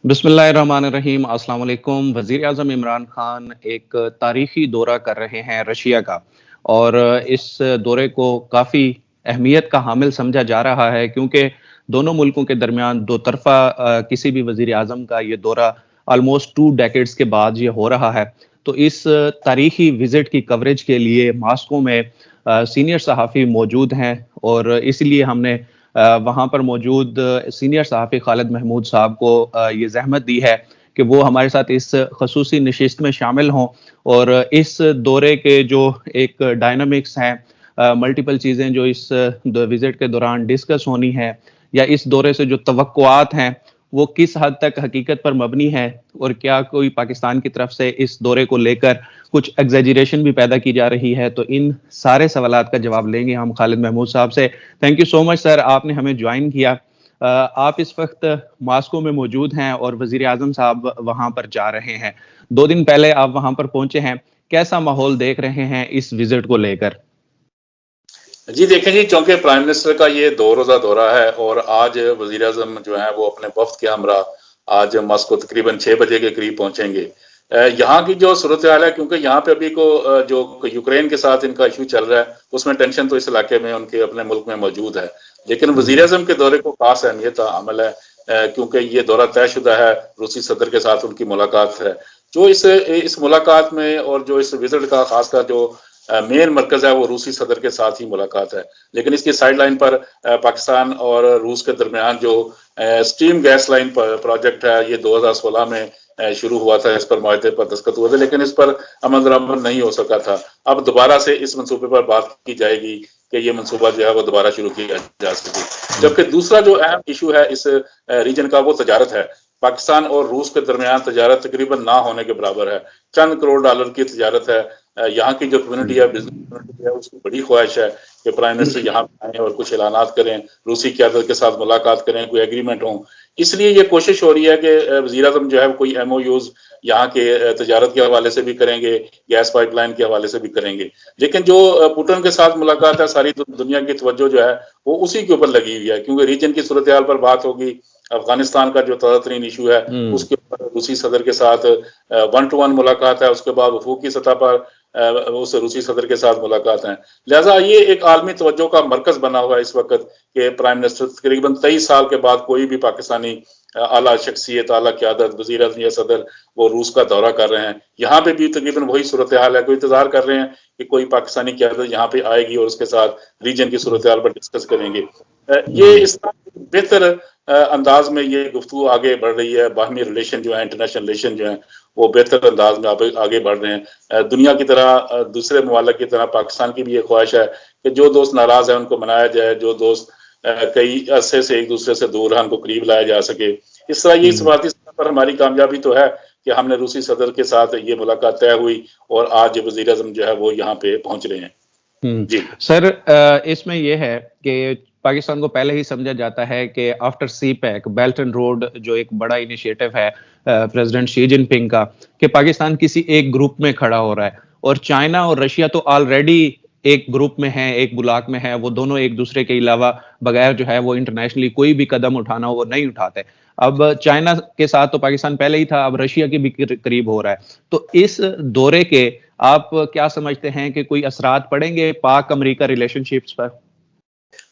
बिस्मिल्लाहिर्रहमानिर्रहीम, अस्सलाम वालेकुम। वज़ीर-ए-आज़म इमरान खान एक तारीख़ी दौरा कर रहे हैं रशिया का और इस दौरे को काफ़ी अहमियत का हामिल समझा जा रहा है क्योंकि दोनों मुल्कों के दरमियान दो तरफ़ा किसी भी वज़ीर-ए-आज़म का ये दौरा ऑलमोस्ट 2 डेकेड्स के बाद ये हो रहा है। तो इस तारीख़ी विज़िट की कवरेज के लिए मॉस्को में सीनियर सहाफ़ी मौजूद हैं और इसलिए हमने वहाँ पर मौजूद सीनियर सहाफ़ी खालिद महमूद साहब को ये ज़हमत दी है कि वो हमारे साथ इस ख़ुसूसी नशिस्त में शामिल हों और इस दौरे के जो एक डायनामिक्स हैं मल्टीपल चीज़ें जो इस विज़िट के दौरान डिस्कस होनी हैं या इस दौरे से जो तवक्कुआत हैं, वो किस हद तक हकीकत पर मबनी है और क्या कोई पाकिस्तान की तरफ से इस दौरे को लेकर कुछ एग्ज़ैजरेशन भी पैदा की जा रही है, तो इन सारे सवालात का जवाब लेंगे हम खालिद महमूद साहब से। Thank you so much sir, आपने हमें ज्वाइन किया। आप इस वक़्त मॉस्को में मौजूद हैं और वज़ीर-ए-आज़म साहब वहाँ पर जा रहे हैं। 2 दिन पहले आप वहाँ पर पहुँचे हैं, कैसा माहौल देख रहे हैं इस विज़िट को लेकर? जी देखें जी, चूँकि प्राइम मिनिस्टर का ये 2 रोज़ा दौरा है और आज वज़ीर-ए-आज़म जो हैं वो अपने वफ़्द के हमरा आज मॉस्को तकरीबन 6 बजे के करीब पहुँचेंगे। यहाँ की जो सूरत-ए-हाल है क्योंकि यहाँ पे अभी जो यूक्रेन के साथ इनका इश्यू चल रहा है, उसमें टेंशन तो इस इलाके में उनके अपने मुल्क में मौजूद है। लेकिन हुँ, वज़ीर-ए-आज़म के दौरे को ख़ास अहमियत का हामिल है क्योंकि ये दौरा तयशुदा है, रूसी सदर के साथ उनकी मुलाकात है। जो इस मुलाकात में और जो इस विज़िट का ख़ासकर जो मेन मरकज़ है वो रूसी सदर के साथ ही मुलाकात है। लेकिन इसकी साइड लाइन पर पाकिस्तान और रूस के दरमियान जो स्टीम गैस लाइन प्रोजेक्ट है, ये 2016 में शुरू हुआ था, इस पर मुआहदे पर दस्तखत हुए थे, लेकिन इस पर अमल दरामद नहीं हो सका था। अब दोबारा से इस मंसूबे पर बात की जाएगी कि ये मंसूबा जो है वो दोबारा शुरू किया जा सके। हुँ, जबकि दूसरा जो अहम इशू है इस रीजन का वो तजारत है। पाकिस्तान और रूस के दरमियान तजारत तकरीबन ना होने के बराबर है। चंद करोड़ डॉलर की तजारत है। यहाँ की जो कम्युनिटी है, बिज़नेस कम्युनिटी है, उसकी बड़ी ख्वाहिश है कि प्राइम मिनिस्टर यहाँ पे आएँ और कुछ ऐलानात करें, रूसी क़यादत के साथ मुलाकात करें, कोई एग्रीमेंट हो। इसलिए ये कोशिश हो रही है कि वज़ीर-ए-आज़म जो है कोई एमओयूज़ यहाँ के तजारत के हवाले से भी करेंगे, गैस पाइपलाइन के हवाले से भी करेंगे। लेकिन जो पुतिन के साथ मुलाकात है, सारी दुनिया की तवज्जो जो है, वो उसी के ऊपर लगी हुई है क्योंकि रीजन की सूरत-ए-हाल पर बात होगी, अफ़गानिस्तान का जो ताज़ा-तरीन इश्यू है, हुँ, उसके ऊपर रूसी सदर के साथ वन टू वन मुलाकात है, उसके बाद वफूकी सतह पर उस रूसी सदर के साथ मुलाकात है। लिहाजा ये एक आलमी तवज्जो का मरकज़ बना हुआ है इस वक़्त कि प्राइम मिनिस्टर तकरीबन 23 साल के बाद कोई भी पाकिस्तानी आला शख्सियत, आला क़यादत, वज़ीर-ए-आज़म या सदर वो रूस का दौरा कर रहे हैं। यहाँ पे भी तकरीबन वही सूरत-ए-हाल है, कोई इंतज़ार कर रहे हैं कि कोई पाकिस्तानी क़यादत यहाँ पे आएगी और उसके साथ रीजन की सूरत-ए-हाल पर डिस्कस करेंगे। ये हुँ, इस तरह बेहतर अंदाज में ये गुफ्तगू आगे बढ़ रही है, बाहमी रिलेशन जो है, इंटरनेशनल रिलेशन जो है, वो बेहतर अंदाज में आगे बढ़ रहे हैं। दुनिया की तरह दूसरे ममालिक की तरह पाकिस्तान की भी ये ख्वाहिश है कि जो दोस्त नाराज़ है उनको मनाया जाए, जो दोस्त कई अरसे से एक दूसरे से दूर है उनको करीब लाया जा सके। इस तरह ये हुँ। सफ़ारती सतह पर हमारी कामयाबी तो है कि हमने रूसी सदर के साथ ये मुलाकात तय हुई और आज वज़ीर-ए-आज़म जो है वो यहाँ पे पहुँच रहे हैं। हुँ। जी। सर इसमें ये है कि पाकिस्तान को पहले ही समझा जाता है कि after CPEC belt and road जो एक बड़ा इनिशिएटिव है प्रेज़िडेंट शी जिनपिंग का कि पाकिस्तान किसी एक ग्रुप में खड़ा हो रहा है और चाइना और रशिया तो ऑलरेडी एक ग्रुप में हैं, एक ब्लॉक में हैं, वो दोनों एक-दूसरे के अलावा बगैर जो है वो इंटरनेशनली कोई भी कदम उठाना हो वो नहीं उठाते। अब चाइना के साथ तो पाकिस्तान पहले ही था, अब रशिया के भी करीब हो रहा है। तो इस दौरे के आप क्या समझते हैं कि कोई असरात पड़ेंगे पाक-अमेरिका रिलेशनशिप्स पर?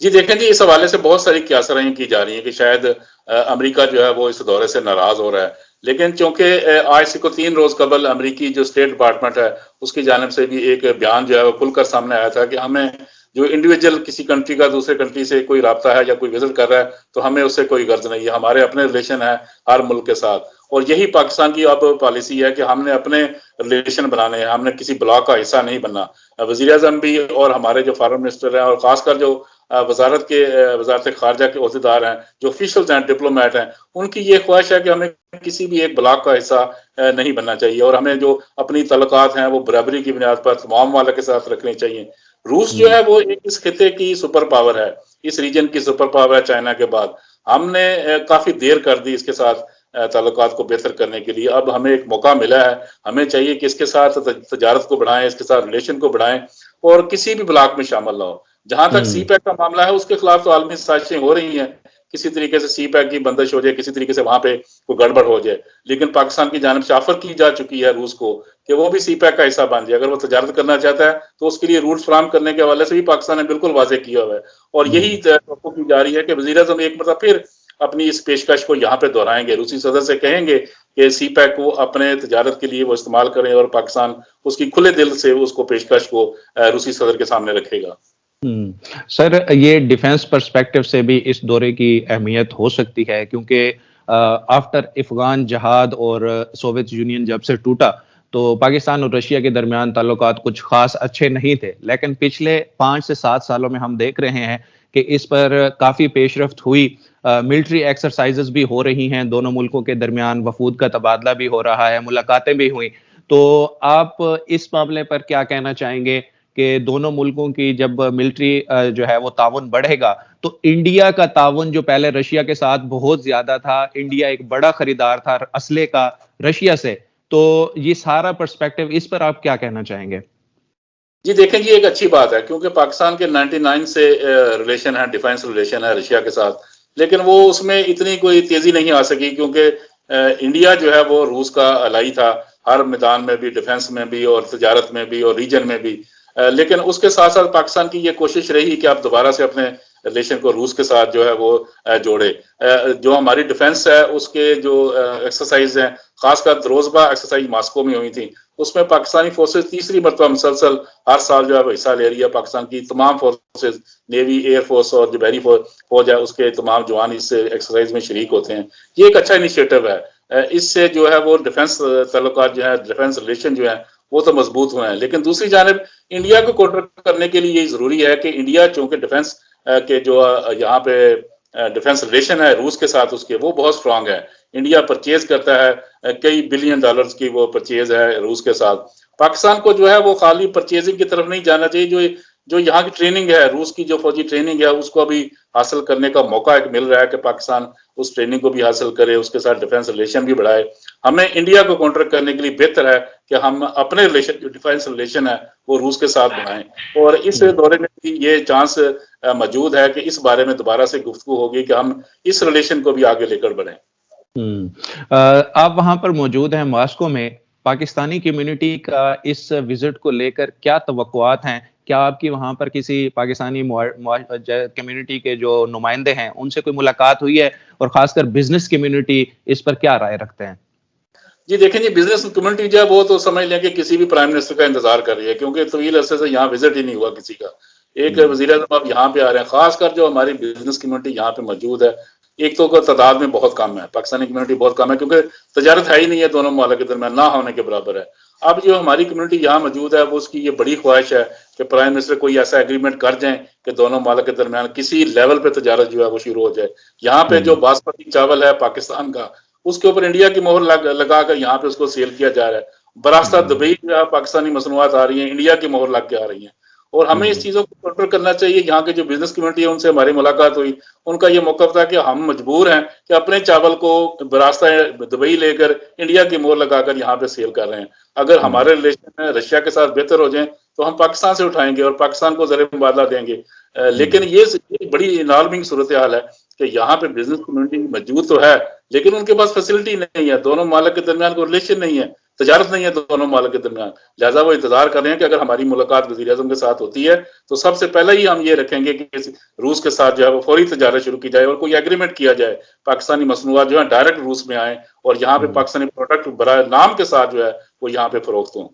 जी देखें जी, इस हवाले से बहुत सारी क़यासराई की जा रही हैं कि शायद अमेरिका जो है वो इस दौरे से नाराज़ हो रहा है। लेकिन चूँकि आज से को 3 रोज़ कबल अमेरिकी जो स्टेट डिपार्टमेंट है, उसकी जानिब से भी एक बयान जो है वो खुलकर सामने आया था कि हमें जो इंडिविजुअल किसी कंट्री का दूसरे कंट्री से कोई राब्ता है या कोई विज़िट कर रहा है, तो हमें उससे कोई गर्ज़ नहीं है। हमारे अपने रिलेशन है हर मुल्क के साथ और यही पाकिस्तान की अब पॉलिसी है कि हमने अपने रिलेशन बनाने हैं, हमने किसी ब्लॉक का हिस्सा नहीं बनना। वज़ीर-ए-आज़म भी और हमारे जो फॉरेन मिनिस्टर हैं और ख़ासकर जो वज़ारत ख़ारिजा के ओहदेदार हैं, जो ऑफ़िशियल्स हैं, डिप्लोमैट हैं, उनकी ये ख़्वाहिश है कि हमें किसी भी एक ब्लॉक का हिस्सा नहीं बनना चाहिए और हमें जो अपनी तल्लुकात हैं, वो बराबरी की बुनियाद पर तमाम ममालिक के साथ रखने चाहिए। रूस जो हुँ, है वो एक इस खित्ते की सुपर पावर है, इस रीजन की सुपर पावर है चाइना के बाद। हमने काफ़ी देर कर दी इसके साथ ताल्लुकात को बेहतर करने के लिए। अब हमें एक मौका मिला है, हमें चाहिए कि इसके साथ तजारत को बढ़ाएँ, इसके साथ रिलेशन को बढ़ाएँ और किसी भी ब्लॉक में शामिल ना हो। जहाँ तक हुँ, सीपैक का मामला है, उसके खिलाफ तो आलमी साज़िशें हो रही हैं किसी तरीके से सी पैक की बंदिश हो जाए, किसी तरीके से वहां पे कोई गड़बड़ हो जाए। लेकिन पाकिस्तान की जानिब से ऑफर की जा चुकी है रूस को कि वो भी सी पैक का हिस्सा बन जाए। अगर वो तजारत करना चाहता है तो उसके लिए रूट्स फराहम करने के हवाले से भी पाकिस्तान ने बिल्कुल वाज़ेह किया हुआ है। और यही तवक्को की जा रही है कि वज़ीर-ए-आज़म एक मरतबा फिर अपनी इस पेशकश को यहाँ पे दोहराएंगे, रूसी सदर से कहेंगे कि सी पैक को अपने तजारत के लिए वो इस्तेमाल करें और पाकिस्तान उसकी खुले दिल से उसको पेशकश को रूसी सदर के सामने रखेगा। सर, ये डिफेंस पर्सपेक्टिव से भी इस दौरे की अहमियत हो सकती है क्योंकि आफ्टर अफगान जहाद और सोवियत यूनियन जब से टूटा तो पाकिस्तान और रशिया के दरमियान ताल्लुकात कुछ खास अच्छे नहीं थे, लेकिन पिछले 5 से 7 सालों में हम देख रहे हैं कि इस पर काफ़ी पेशरफ्त हुई। मिलिट्री एक्सरसाइजेस भी हो रही हैं, दोनों मुल्कों के दरमियान वफूद का तबादला भी हो रहा है, मुलाकातें भी हुई। तो आप इस मामले पर क्या कहना चाहेंगे कि दोनों मुल्कों की जब मिलिट्री जो है वो ताउन बढ़ेगा, तो इंडिया का ताउन जो पहले रशिया के साथ बहुत ज़्यादा था, इंडिया एक बड़ा खरीदार था असले का रशिया से, तो ये सारा पर्सपेक्टिव इस पर आप क्या कहना चाहेंगे? जी देखें, ये एक अच्छी बात है क्योंकि पाकिस्तान के 99 से रिलेशन है, डिफेंस रिलेशन है रशिया के साथ, लेकिन वो उसमें इतनी कोई तेजी नहीं आ सकी क्योंकि इंडिया जो है वो रूस का अलाई था, हर मैदान में भी, डिफेंस में भी और तजारत में भी और रीजन में भी। लेकिन उसके साथ साथ पाकिस्तान की ये कोशिश रही कि आप दोबारा से अपने रिलेशन को रूस के साथ जो है वो जोड़े। जो हमारी डिफेंस है उसके जो एक्सरसाइज हैं, खासकर रोजबा एक्सरसाइज मॉस्को में हुई थी, उसमें पाकिस्तानी फोर्सेस तीसरी मरतबा मुसलसल हर साल जो है वो हिस्सा ले रही है। पाकिस्तान की तमाम फोर्सेस, नेवी, एयरफोर्स और जो बहरी फौज है उसके तमाम जवान इस एक्सरसाइज में शरीक होते हैं। ये एक अच्छा इनिशिएटिव है। इससे जो है वो डिफेंस ताल्लुकात जो है, डिफेंस रिलेशन जो है वो तो मजबूत हुए हैं। लेकिन दूसरी जानिब इंडिया को काउंटर करने के लिए ये जरूरी है कि इंडिया चूंकि डिफेंस के जो यहाँ पे डिफेंस रिलेशन है रूस के साथ उसके वो बहुत स्ट्रांग है। इंडिया परचेज करता है, कई बिलियन डॉलर्स की वो परचेज है रूस के साथ। पाकिस्तान को जो है वो खाली परचेजिंग की तरफ नहीं जाना चाहिए, जो यहाँ की ट्रेनिंग है, रूस की जो फौजी ट्रेनिंग है उसको अभी हासिल करने का मौका एक मिल रहा है कि पाकिस्तान उस ट्रेनिंग को भी हासिल करे, उसके साथ डिफेंस रिलेशन भी बढ़ाए। हमें इंडिया को काउंटर करने के लिए बेहतर है कि हम अपने रिलेशन, जो डिफेंस रिलेशन है वो रूस के साथ बढ़ाएं। और इस दौरे में भी ये चांस मौजूद है कि इस बारे में दोबारा से गुफ्तगू होगी कि हम इस रिलेशन को भी आगे लेकर बढ़ें। आप वहां पर मौजूद हैं मॉस्को में, पाकिस्तानी कम्युनिटी का इस विजिट को लेकर क्या तवक्कुआत हैं? क्या आपकी वहां पर किसी पाकिस्तानी कम्युनिटी के जो नुमाइंदे हैं उनसे कोई मुलाकात हुई है और खासकर बिजनेस कम्युनिटी इस पर क्या राय रखते हैं? जी देखें, जी बिजनेस कम्युनिटी जो है वो तो समझ लें कि किसी भी प्राइम मिनिस्टर का इंतजार कर रही है क्योंकि तवील अरसे से यहाँ विजिट ही नहीं हुआ किसी का। एक वज़ीर-ए-आज़म अब यहाँ पे आ रहे हैं, खासकर जो हमारी बिजनेस कम्युनिटी यहाँ पे मौजूद है, एक तो तादाद में बहुत कम है, पाकिस्तानी कम्युनिटी बहुत कम है क्योंकि तजारत है ही नहीं है दोनों मुमालिक के दरमियान, ना होने के बराबर है। अब जो हमारी कम्युनिटी यहाँ मौजूद है वो उसकी ये बड़ी ख्वाहिश है कि प्राइम मिनिस्टर कोई ऐसा एग्रीमेंट कर जाए कि दोनों मुमालिक के दरमियान किसी लेवल पे तजारत जो है वो शुरू हो जाए। यहाँ पे जो बासमती चावल है पाकिस्तान का, उसके ऊपर इंडिया की मोहर लगा कर यहाँ पे उसको सेल किया जा रहा है। बरास्ता दुबई जो है पाकिस्तानी मसनूआत आ रही है, इंडिया की मोहर लग के आ रही है। और हमें इस चीजों को कंट्रोल करना चाहिए। यहाँ के जो बिजनेस कम्युनिटी है उनसे हमारी मुलाकात हुई, उनका ये मौक़िफ़ था कि हम मजबूर हैं कि अपने चावल को बरास्ता दुबई लेकर इंडिया की मोहर लगाकर यहाँ पे सेल कर रहे हैं। अगर हमारे रिलेशन रशिया के साथ बेहतर हो जाए तो हम पाकिस्तान से उठाएंगे और पाकिस्तान को ज़र मुबादला देंगे। लेकिन ये बड़ी अलार्मिंग सूरत हाल है कि यहाँ पे बिजनेस कम्युनिटी मौजूद तो है लेकिन उनके पास फैसिलिटी नहीं है, दोनों मुमालिक के दरमियान कोई रिलेशन नहीं है, तजारत नहीं है दोनों मुमालिक के दरमियान। लिहाजा वो इंतजार कर रहे हैं कि अगर हमारी मुलाकात वज़ीर-ए-आज़म के साथ होती है तो सबसे पहले ही हम ये रखेंगे कि रूस के साथ जो है वो फौरी तजारत शुरू की जाए और कोई एग्रीमेंट किया जाए, पाकिस्तानी मसनूआत जो है डायरेक्ट रूस में आए और यहाँ पे पाकिस्तानी प्रोडक्ट बराए नाम के साथ जो है वो यहाँ पे फरोख्त हों।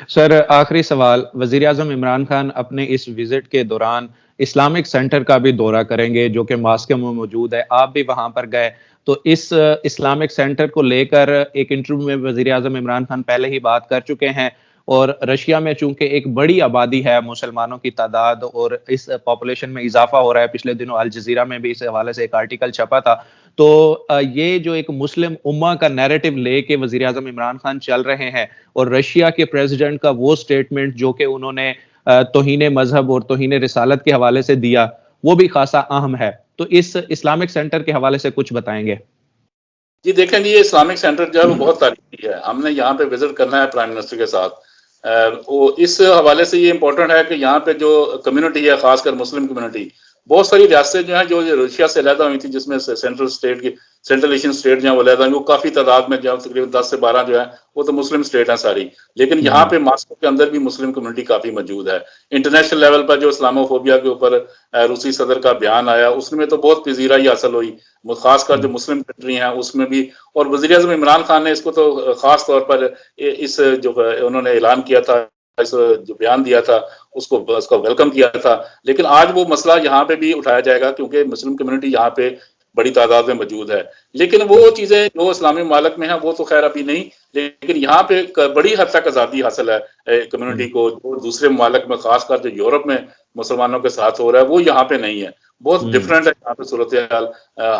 सर, आखिरी सवाल, वज़ीर-ए-आज़म इमरान खान अपने इस विजिट के दौरान इस्लामिक सेंटर का भी दौरा करेंगे जो कि मॉस्को में मौजूद है, आप भी वहां पर गए, तो इस इस्लामिक सेंटर को लेकर एक इंटरव्यू में वज़ीर-ए-आज़म इमरान खान पहले ही बात कर चुके हैं और रशिया में चूंकि एक बड़ी आबादी है, मुसलमानों की तादाद और इस पॉपुलेशन में इजाफा हो रहा है, पिछले दिनों अल जज़ीरा में भी इस हवाले से एक आर्टिकल छपा था, तो ये जो एक मुस्लिम उम्मा का नैरेटिव लेके वज़ीर-ए-आज़म इमरान खान चल रहे हैं और रशिया के प्रेसिडेंट का वो स्टेटमेंट जो कि उन्होंने तौहीन मजहब और तौहीन रिसालत के हवाले से दिया, वो भी खासा अहम है। तो इस इस्लामिक सेंटर के हवाले से कुछ बताएंगे? जी देखें, ये इस्लामिक सेंटर जो है वो बहुत तारीखी है, हमने यहाँ पे विजिट करना है प्राइम मिनिस्टर के साथ। वो इस हवाले से ये इंपॉर्टेंट है कि यहाँ पे जो कम्युनिटी है, खासकर मुस्लिम कम्युनिटी, बहुत सारी रियासतें जो हैं जो रशिया से अलहदा हुई थी, जिसमें सेंट्रल एशियन स्टेट जो है वो अलहदा हुई, वो काफी तादाद में जो तकरीबन 10 से 12 जो है वो तो मुस्लिम स्टेट हैं सारी। लेकिन यहाँ पे मॉस्को के अंदर भी मुस्लिम कम्युनिटी काफी मौजूद है। इंटरनेशनल लेवल पर जो इस्लामोफोबिया के ऊपर रूसी सदर का बयान आया, उसमें तो बहुत पजीराई हासिल हुई, खासकर जो मुस्लिम कंट्री हैं उसमें भी। और वज़ीर आज़म इमरान खान ने इसको तो खास तौर पर इस जो उन्होंने ऐलान किया था, इस जो बयान दिया था उसको वेलकम किया था। लेकिन आज वो मसला यहाँ पे भी उठाया जाएगा, क्योंकि मुस्लिम कम्युनिटी यहाँ पे बड़ी तादाद में मौजूद है। लेकिन वो चीजें जो इस्लामी ममालिक में है वो तो खैर अभी नहीं, लेकिन यहाँ पे बड़ी हद तक आज़ादी हासिल है कम्युनिटी को। जो दूसरे ममालिक में, खासकर जो यूरोप में मुसलमानों के साथ हो रहा है, वो यहाँ पे नहीं है। बहुत डिफरेंट है यहाँ पे सूरत हाल।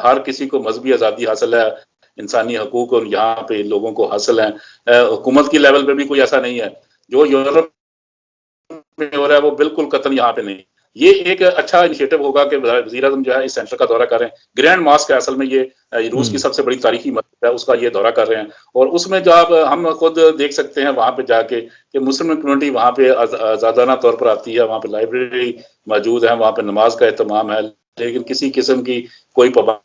हर किसी को मजहबी आज़ादी हासिल है, इंसानी हकूक और यहाँ पे लोगों को हासिल है। हुकूमत की लेवल पे भी कोई ऐसा नहीं है जो यूरोप में हो रहा है, वो बिल्कुल कतन यहाँ पे नहीं। ये एक अच्छा इनिशिएटिव होगा कि वज़ीर आज़म जो है इस सेंटर का दौरा कर रहे हैं। ग्रैंड मॉस्क है असल में ये, रूस की सबसे बड़ी तारीखी मस्जिद है, उसका ये दौरा कर रहे हैं। और उसमें जो आप हम खुद देख सकते हैं वहां पे जाके कि मुस्लिम कम्युनिटी वहां पे आजादाना तौर पर आती है, वहां पे लाइब्रेरी मौजूद है, वहां पे नमाज का एहतमाम है, लेकिन किसी किस्म की कोई पाबंदी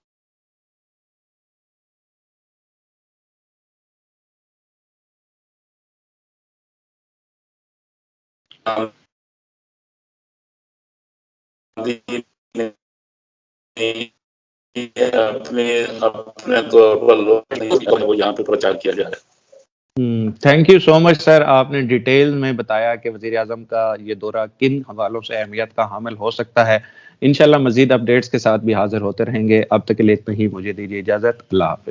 अपने अपने तौर पर वो यहाँ पे प्रचार किया जा रहा है। Thank you so much sir, आपने डिटेल में बताया कि वज़ीर आज़म का ये दौरा किन हवालों से अहमियत का हामिल हो सकता है। इंशाल्लाह मज़ीद अपडेट्स के साथ भी हाजिर होते रहेंगे। अब तक के लिए इतना ही, मुझे दीजिए इजाज़त। अल्लाह हाफ़िज़।